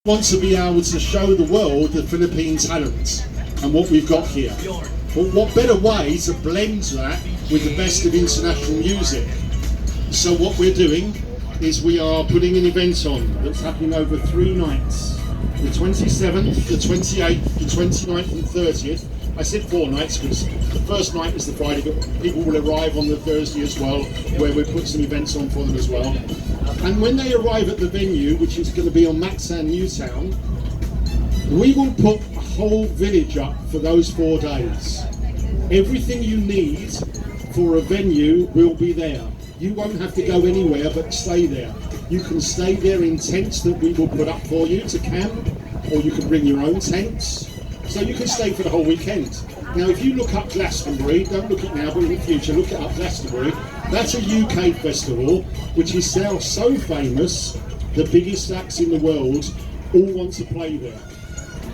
Want to be able to show the world the Philippine talent and what we've got here. But what better way to blend that with the best of international music? So what we're doing is we are putting an event on that's happening over 3 nights. The 27th, the 28th, the 29th and 30th. I said 4 nights because the first night is the Friday, but people will arrive on the Thursday as well, where we put some events on for them as well. And when they arrive at the venue, which is going to be on Mactan, Newtown, we will put a whole village up for those 4 days. Everything you need for a venue will be there. You won't have to go anywhere but stay there. You can stay there in tents that we will put up for you to camp, or you can bring your own tents. So you can stay for the whole weekend. Now if you look up Glastonbury, don't look it now but in the future, look it up Glastonbury, that's a UK festival which is now so famous, the biggest acts in the world all want to play there.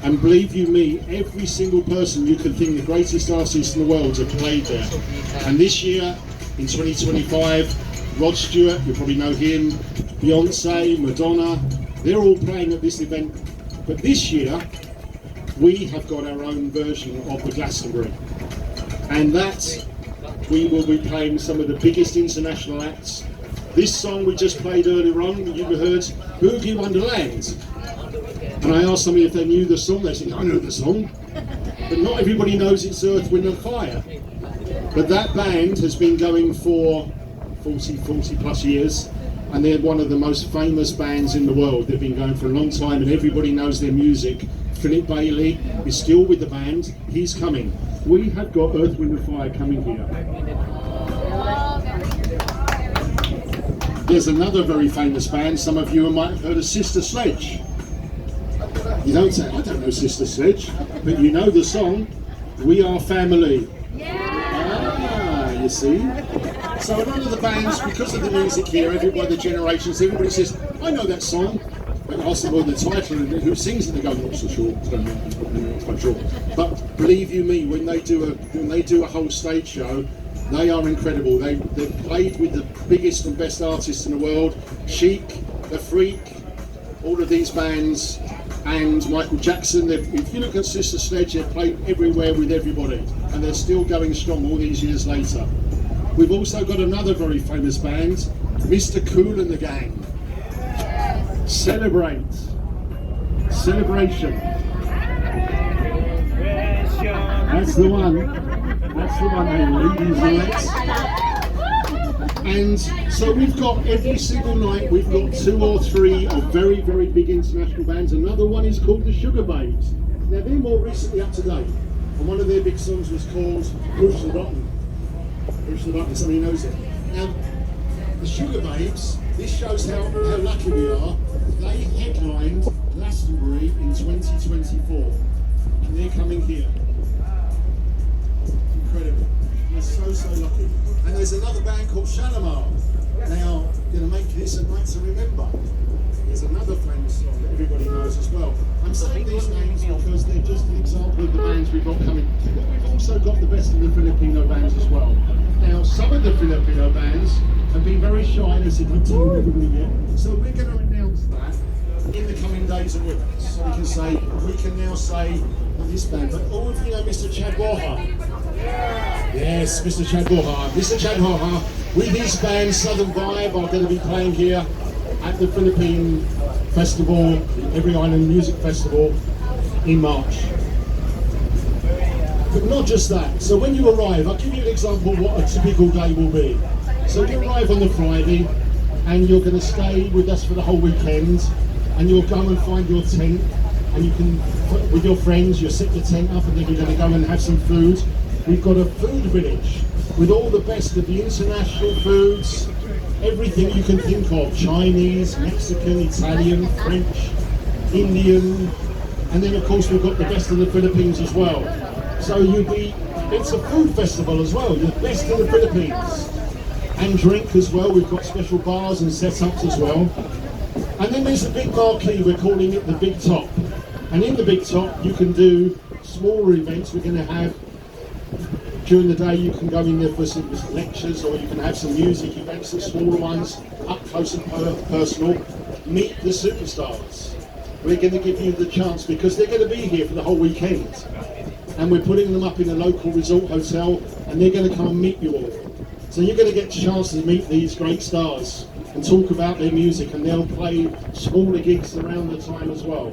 And believe you me, every single person you can think the greatest artists in the world have played there. And this year, in 2025, Rod Stewart, you probably know him, Beyonce, Madonna, they're all playing at this event. But this year, we have got our own version of the Glastonbury. And that, we will be playing some of the biggest international acts. This song we just played earlier on, you heard Boogie Wonderland. And I asked somebody if they knew the song, they said, I know the song. But not everybody knows it's Earth, Wind and Fire. But that band has been going for 40 plus years. And they're one of the most famous bands in the world. They've been going for a long time and everybody knows their music. Philip Bailey is still with the band, he's coming. We have got Earth, Wind and Fire coming here. There's another very famous band, some of you might have heard of Sister Sledge. You don't say, I don't know Sister Sledge, but you know the song, We Are Family. Ah, you see? So a lot of the bands, because of the music here, everybody, the generations, everybody says, I know that song. But ask them all the title and who sings it, they go, not so sure, not quite sure. But believe you me, when they do a whole stage show, they are incredible. They've played with the biggest and best artists in the world, Chic, The Freak, all of these bands, and Michael Jackson. If you look at Sister Sledge, they've played everywhere with everybody, and they're still going strong all these years later. We've also got another very famous band, Mr. Cool and the Gang. Celebrate. Celebration. That's the one. That's the one, ladies and And so we've got every single night, we've got 2 or 3 of very, very big international bands. Another one is called the Sugar Babes. Now they're more recently up to date. And one of their big songs was called Push the Button. Push the Button, somebody knows it. Now, the Sugar Babes, this shows how lucky we are. They headlined Glastonbury in 2024, and they're coming here. Incredible. We're so lucky. And there's another band called Shalimar. Now, going to make this a night to remember. There's another famous song that everybody knows as well. I'm saying these names because they're just an example of the bands we've got coming. But we've also got the best of the Filipino bands as well. Now, some of the Filipino bands have been very shy and said, I'm telling everybody yet. So we're going to announce that in the coming days and weeks. So we can now say this band. But all of you know Mr. Chad Borja. Yes, Mr. Chad Borja. Mr. Chad Borja with his band Southern Vibe are going to be playing here at the Philippine Festival, Every Island Music Festival in March. But not just that. So when you arrive, I'll give you an example of what a typical day will be. So you arrive on the Friday and you're going to stay with us for the whole weekend, and you'll go and find your tent, and you can, with your friends, you'll set your tent up and then you're going to go and have some food. We've got a food village with all the best of the international foods, everything you can think of, Chinese, Mexican, Italian, French, Indian, and then of course we've got the best of the Philippines as well. So it's a food festival as well, the best of the Philippines. And drink as well, we've got special bars and setups as well. And then there's a big marquee, we're calling it the Big Top. And in the Big Top you can do smaller events. We're going to have, during the day you can go in there for some lectures, or you can have some music events, the smaller ones, up close and personal. Meet the superstars. we're going to give you the chance, because they're going to be here for the whole weekend, and we're putting them up in a local resort hotel, and they're going to come and meet you all. So you're going to get a chance to meet these great stars and talk about their music, and they'll play smaller gigs around the time as well.